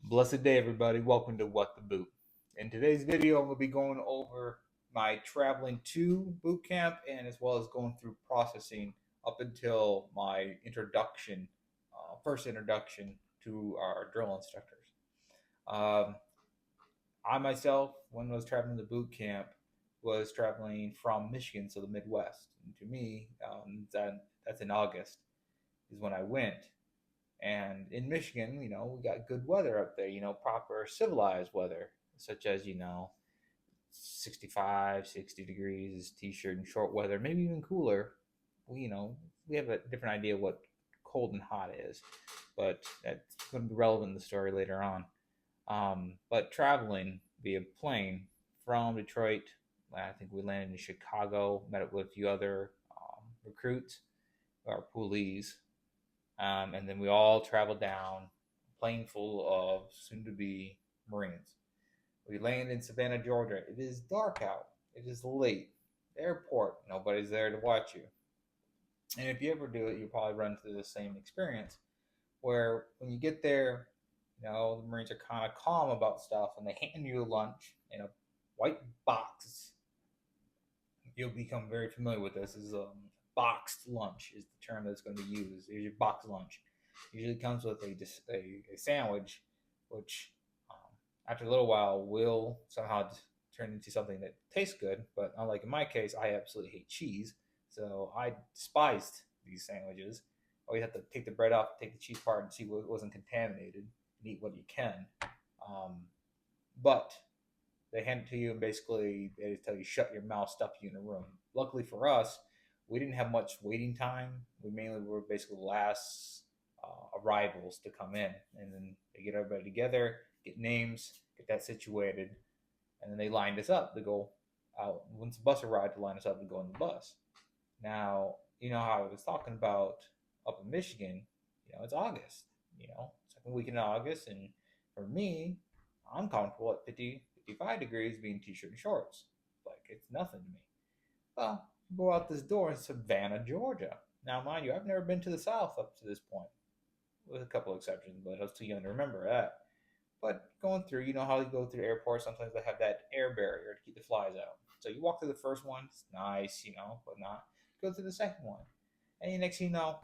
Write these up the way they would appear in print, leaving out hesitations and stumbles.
Blessed day, everybody. Welcome to What the Boot. In today's video, I'm going to be going over my traveling to boot camp and as well as going through processing up until my introduction, first introduction to our drill instructors. Um, I myself, when I was traveling to boot camp, was traveling from Michigan, so the Midwest. And to me, that's in August, is when I went. And in Michigan, we got good weather up there, proper civilized weather, such as, 65, 60 degrees, t shirt and short weather, maybe even cooler. We have a different idea of what cold and hot is, but that's going to be relevant in the story later on. But traveling via plane from Detroit, I think we landed in Chicago, met up with a few other recruits or poolies, and then we all traveled down, a plane full of soon to be Marines. We land in Savannah, Georgia. It is dark out. It is late. Airport. Nobody's there to watch you. And if you ever do it, you'll probably run through the same experience where when you get there, the Marines are kind of calm about stuff and they hand you a lunch in a white box. You'll become very familiar with this. This is boxed lunch is the term that's going to be used. Here's your boxed lunch. Usually comes with a sandwich, which after a little while will somehow turn into something that tastes good. But unlike in my case, I absolutely hate cheese, so I despised these sandwiches. Always have to take the bread off, take the cheese part, and see what wasn't contaminated, and eat what you can. But they hand it to you, and basically they just tell you shut your mouth, stuff you in a room. Luckily for us, we didn't have much waiting time. We mainly were basically the last arrivals to come in, and then they get everybody together, get names, get that situated, and then they lined us up to go out. Once the bus arrived, to line us up to go in the bus. Now, you know how I was talking about up in Michigan. It's August. Second week in August, and for me, I'm comfortable at 50, 55 degrees being t-shirt and shorts. Like it's nothing to me. Well, go out this door in Savannah, Georgia. Now, mind you, I've never been to the South up to this point, with a couple of exceptions, but I was too young to remember that. But going through, you know how you go through airports, sometimes they have that air barrier to keep the flies out. So you walk through the first one, it's nice, but not. Go through the second one. And next thing you know,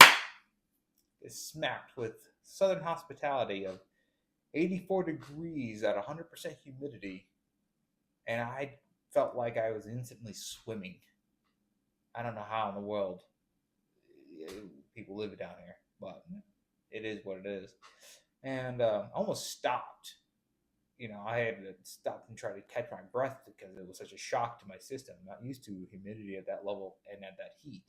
it's smacked with southern hospitality of 84 degrees at 100% humidity. And I felt like I was instantly swimming. I don't know how in the world people live down here, but it is what it is. And almost stopped. I had to stop and try to catch my breath because it was such a shock to my system. I'm not used to humidity at that level and at that heat.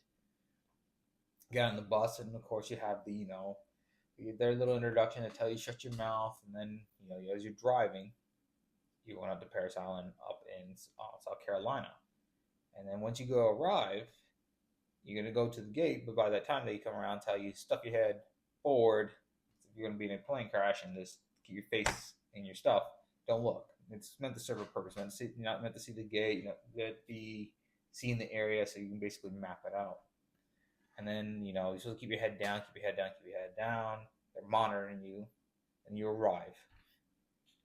Got on the bus, and of course you have their little introduction to tell you shut your mouth, and then as you're driving, you went up to Paris Island up in South Carolina, and then once you go arrive, you're gonna go to the gate, but by that time they come around and tell you stuff your head forward. If you're gonna be in a plane crash and just keep your face in your stuff, don't look. It's meant to serve a purpose. You're not meant to see the gate. You're not meant to be seeing the area so you can basically map it out. And then you're supposed to keep your head down, keep your head down, keep your head down. They're monitoring you, and you arrive.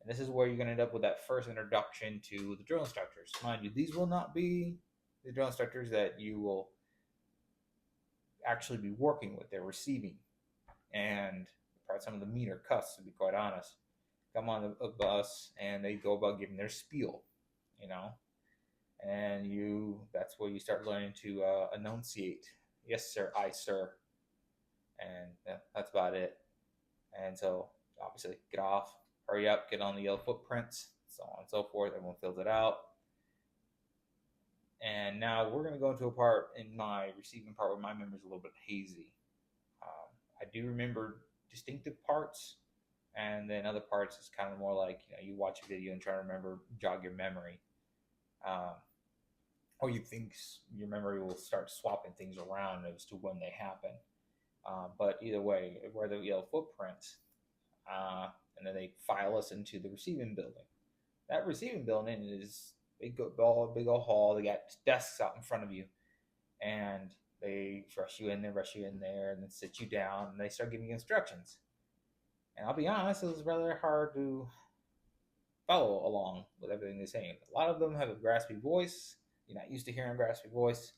And this is where you're going to end up with that first introduction to the drill instructors. Mind you, these will not be the drill instructors that you will actually be working with. They're receiving, and probably some of the meaner cuss, to be quite honest, come on a bus and they go about giving their spiel, and that's where you start learning to enunciate. Yes, sir, I, sir. And that's about it. And so, obviously, get off, hurry up, get on the yellow footprints, so on and so forth. Everyone fills it out. And now we're going to go into a part in my receiving part where my memory is a little bit hazy. I do remember distinctive parts, and then other parts is kind of more like you watch a video and try to remember, jog your memory, or you think your memory will start swapping things around as to when they happen. But either way, we're the yellow footprints, and then they file us into the receiving building. That receiving building is big old hall. They got desks out in front of you, and they rush you in there, and then sit you down, and they start giving you instructions. And I'll be honest, it was rather hard to follow along with everything they're saying. A lot of them have a graspy voice. You're not used to hearing a graspy voice,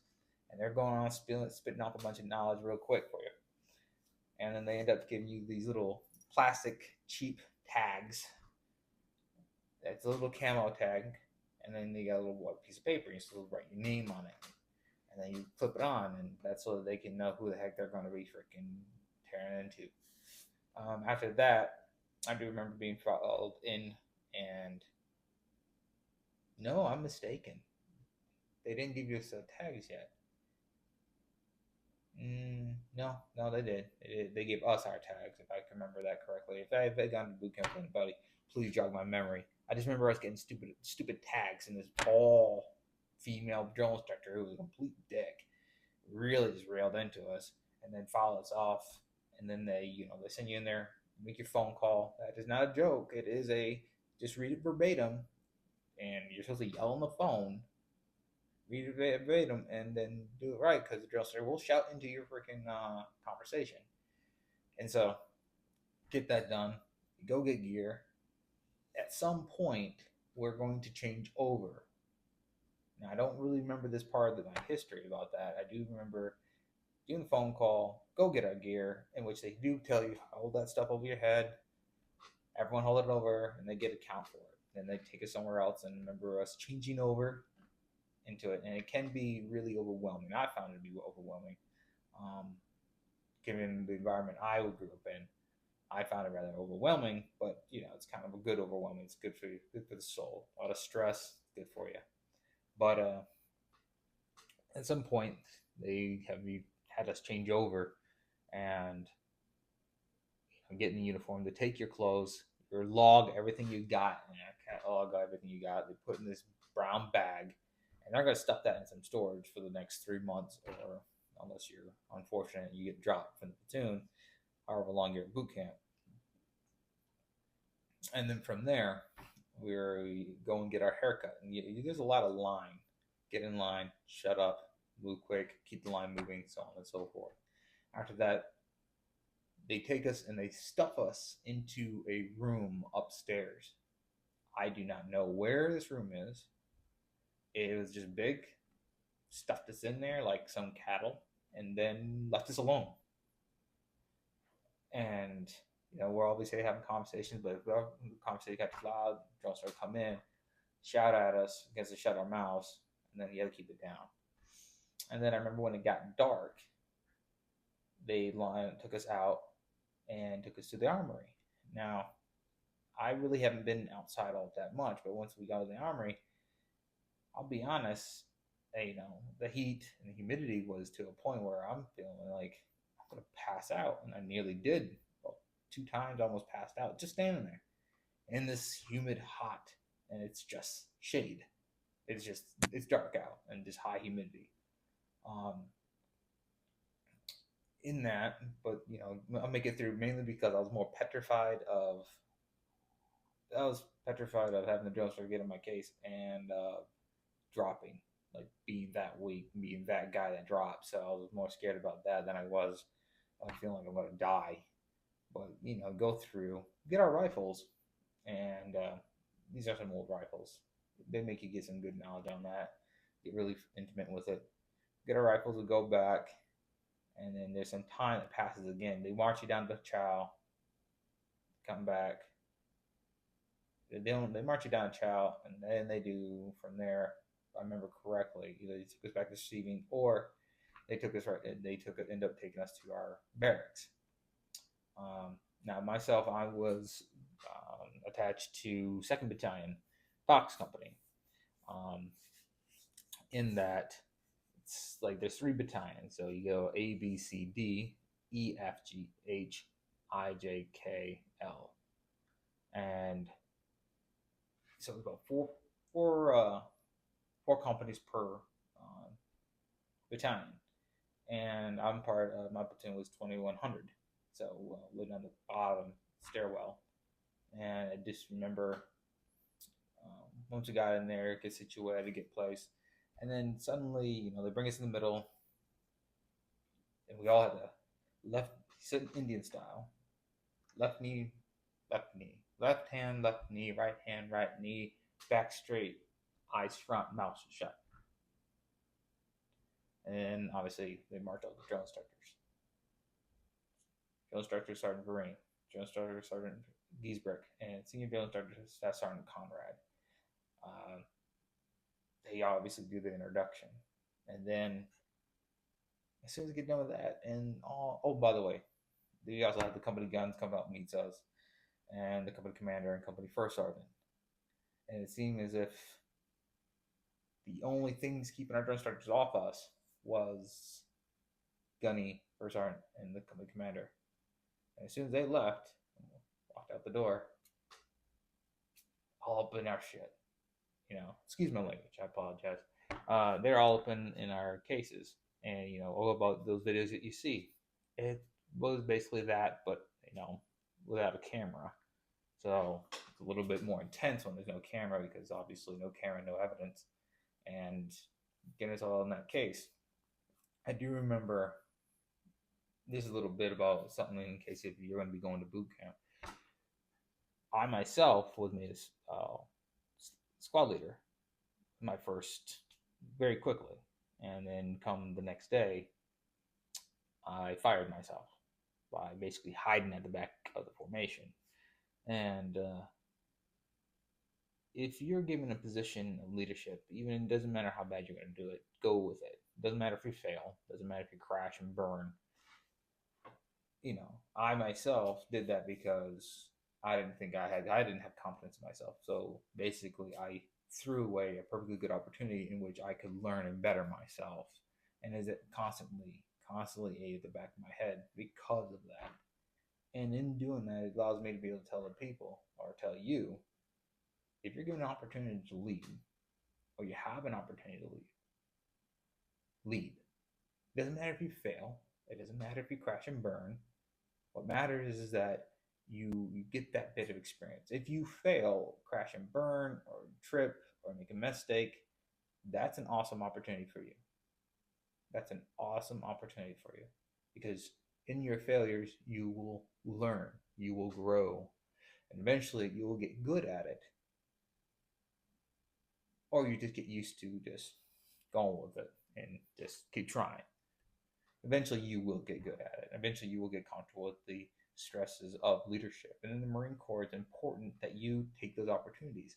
and they're going on spitting off a bunch of knowledge real quick for you. And then they end up giving you these little plastic cheap tags. That's a little camo tag, and then you got a little white piece of paper. You still write your name on it, and then you flip it on, and that's so that they can know who the heck they're going to be freaking tearing into. After that, I do remember being followed in, and no, I'm mistaken. They didn't give you us tags yet. No, they did. They gave us our tags, if I can remember that correctly. If I had gone to boot camp with anybody, please jog my memory. I just remember us getting stupid tags, and this tall female drill instructor who was a complete dick really just railed into us, and then followed us off. And then they send you in there, make your phone call. That is not a joke. It is just read it verbatim, and you're supposed to yell on the phone, read it verbatim, and then do it right, because the drill sergeant will shout into your freaking conversation. And so, get that done. Go get gear. At some point, we're going to change over. Now, I don't really remember this part of my history about that. I do remember doing the phone call, go get our gear, in which they do tell you, hold that stuff over your head. Everyone hold it over, and they get a count for it. Then they take us somewhere else, and remember us changing over into it. And it can be really overwhelming. I found it to be overwhelming. Given the environment I grew up in, I found it rather overwhelming, but it's kind of a good overwhelming. It's good for you, good for the soul. A lot of stress, good for you. But at some point, they had us change over and get in the uniform. They take your clothes, your log, everything you got, and catalog everything you got. They put in this brown bag, and they're going to stuff that in some storage for the next 3 months, or unless you're unfortunate, you get dropped from the platoon, however long you're at boot camp. And then from there, we go and get our haircut. And there's a lot of line. Get in line, shut up, move quick, keep the line moving, so on and so forth. After that, they take us and they stuff us into a room upstairs. I do not know where this room is. It was just big, stuffed us in there like some cattle, and then left us alone. And we're obviously having conversations, but if the conversation got too loud, drone started come in, shout at us, gets to shut our mouths, and then you had to keep it down. And then I remember when it got dark, they took us out and took us to the armory. Now, I really haven't been outside all that much, but once we got to the armory, I'll be honest, the heat and the humidity was to a point where I'm feeling like I'm going to pass out. And I nearly did. Well, 2 times I almost passed out, just standing there in this humid, hot, and it's just shade. It's dark out and just high humidity. In that, but I'll make it through mainly because I was petrified of having the drill sergeant get in my case and dropping, like being that weak, being that guy that dropped. So I was more scared about that than I was feeling like I'm going to die. But go through, get our rifles, and these are some old rifles. They make you get some good knowledge on that. Get really intimate with it. Get our rifles, we go back, and then there's some time that passes again. They march you down to chow, come back. They march you down to chow, and then they do from there. If I remember correctly, either they took us back to receiving, or they ended up taking us to our barracks. Now myself, I was attached to 2nd Battalion, Fox Company. In that, it's like there's 3 battalions, so you go A, B, C, D, E, F, G, H, I, J, K, L, and so it's about four companies per battalion, and I'm part of my platoon was 2100, so living on the bottom stairwell, and I just remember once we got in there, get situated, get placed. And then suddenly, they bring us in the middle, and we all had to sit Indian style, left knee left knee, left hand, left knee, right hand, right knee, back straight, eyes front, mouth shut. And obviously, they marked out the drill instructors. Drill instructor Sergeant Vereen, drill instructor Sergeant Giesbrecht, and senior drill instructor Staff Sergeant Conrad. They obviously do the introduction. And then, as soon as we get done with that, and oh, by the way, we also have the company guns come out and meets us, and the company commander and company first sergeant. And it seemed as if the only things keeping our drill instructors off us was Gunny, first sergeant, and the company commander. And as soon as they left, walked out the door, all up in our shit. Excuse my language, I apologize. They're all up in our cases. And, all about those videos that you see. It was basically that, but, without a camera. So it's a little bit more intense when there's no camera, because obviously no camera, no evidence. And getting us all in that case. I do remember, this is a little bit about something in case if you're going to be going to boot camp. I myself was made a squad leader, my first, very quickly. And then come the next day, I fired myself by basically hiding at the back of the formation. And if you're given a position of leadership, even it doesn't matter how bad you're going to do it, go with it. Doesn't matter if you fail. Doesn't matter if you crash and burn. I myself did that because I didn't have confidence in myself. So basically, I threw away a perfectly good opportunity in which I could learn and better myself. And is it constantly ate at the back of my head because of that. And in doing that, it allows me to be able to tell the people, or tell you, if you're given an opportunity to lead, or you have an opportunity to lead. It doesn't matter if you fail. It doesn't matter if you crash and burn. What matters is that you get that bit of experience. If you fail, crash and burn, or trip, or make a mistake, that's an awesome opportunity for you. That's an awesome opportunity for you. Because in your failures, you will learn, you will grow, and eventually you will get good at it. Or you just get used to just going with it and just keep trying. Eventually you will get good at it. Eventually you will get comfortable with the stresses of leadership. And in the Marine Corps, it's important that you take those opportunities,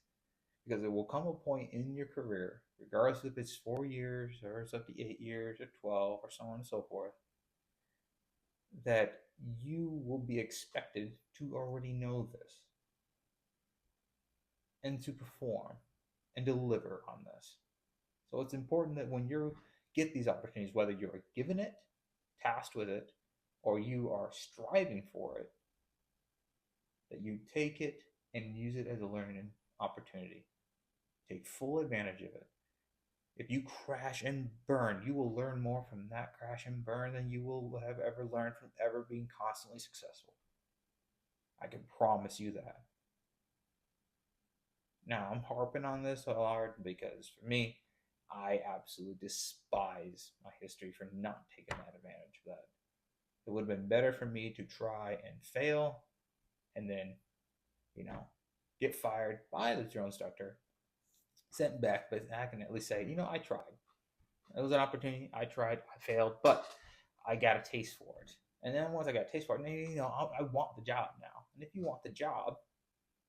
because it will come a point in your career, regardless if it's 4 years or it's up to 8 years or 12 or so on and so forth, that you will be expected to already know this and to perform and deliver on this. So it's important that when you get these opportunities, whether you're given it, tasked with it, or you are striving for it, that you take it and use it as a learning opportunity. Take full advantage of it. If you crash and burn, you will learn more from that crash and burn than you will have ever learned from ever being constantly successful. I can promise you that. Now, I'm harping on this hard because for me, I absolutely despise my history for not taking that advantage of that. It would have been better for me to try and fail and then, get fired by the drill instructor, sent back, but I can at least say, I tried. It was an opportunity. I tried. I failed, but I got a taste for it. And then once I got a taste for it, I want the job now. And if you want the job,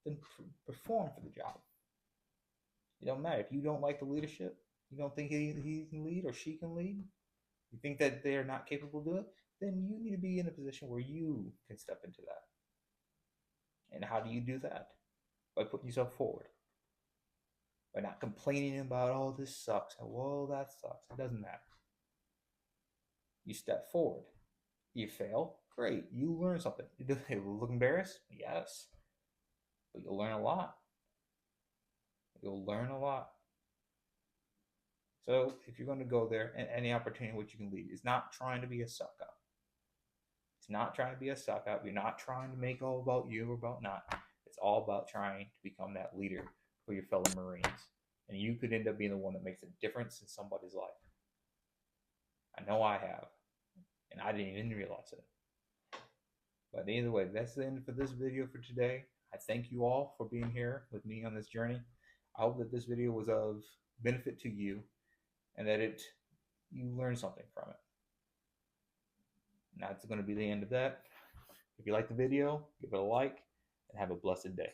then perform for the job. It don't matter. If you don't like the leadership, you don't think he can lead or she can lead, you think that they are not capable of doing it, then you need to be in a position where you can step into that. And how do you do that? By putting yourself forward. By not complaining about, oh, this sucks, and whoa, that sucks. It doesn't matter. You step forward. You fail, great. You learn something. You look embarrassed? Yes. But you'll learn a lot. You'll learn a lot. So if you're going to go there, and any opportunity in which you can lead, is not trying to be a suck up. It's not trying to be a suck up. You're not trying to make all about you or about not. It's all about trying to become that leader for your fellow Marines. And you could end up being the one that makes a difference in somebody's life. I know I have. And I didn't even realize it. But either way, that's the end for this video for today. I thank you all for being here with me on this journey. I hope that this video was of benefit to you and that you learned something from it. Now it's going to be the end of that. If you like the video, give it a like and have a blessed day.